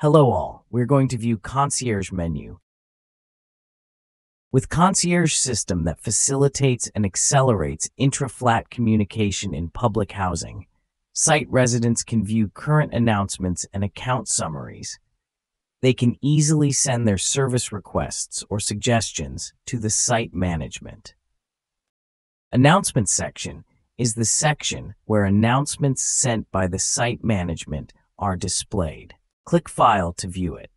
Hello all, we're going to view Concierge menu. With Concierge system that facilitates and accelerates intra-flat communication in public housing, site residents can view current announcements and account summaries. They can easily send their service requests or suggestions to the site management. Announcements section is the section where announcements sent by the site management are displayed. Click File to view it.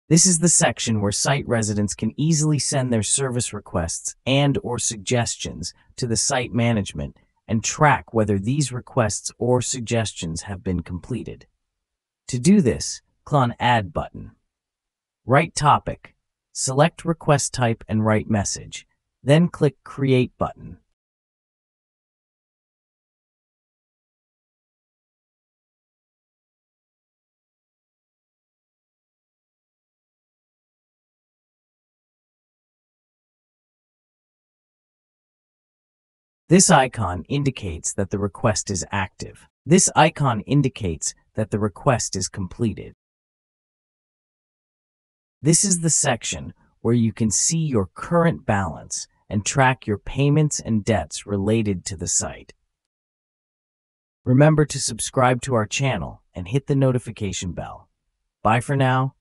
This is the section where site residents can easily send their service requests and/or suggestions to the site management and track whether these requests or suggestions have been completed. To do this, click on Add button. Write topic, select request type and write message, then click Create button. This icon indicates that the request is active. This icon indicates that the request is completed. This is the section where you can see your current balance and track your payments and debts related to the site. Remember to subscribe to our channel and hit the notification bell. Bye for now.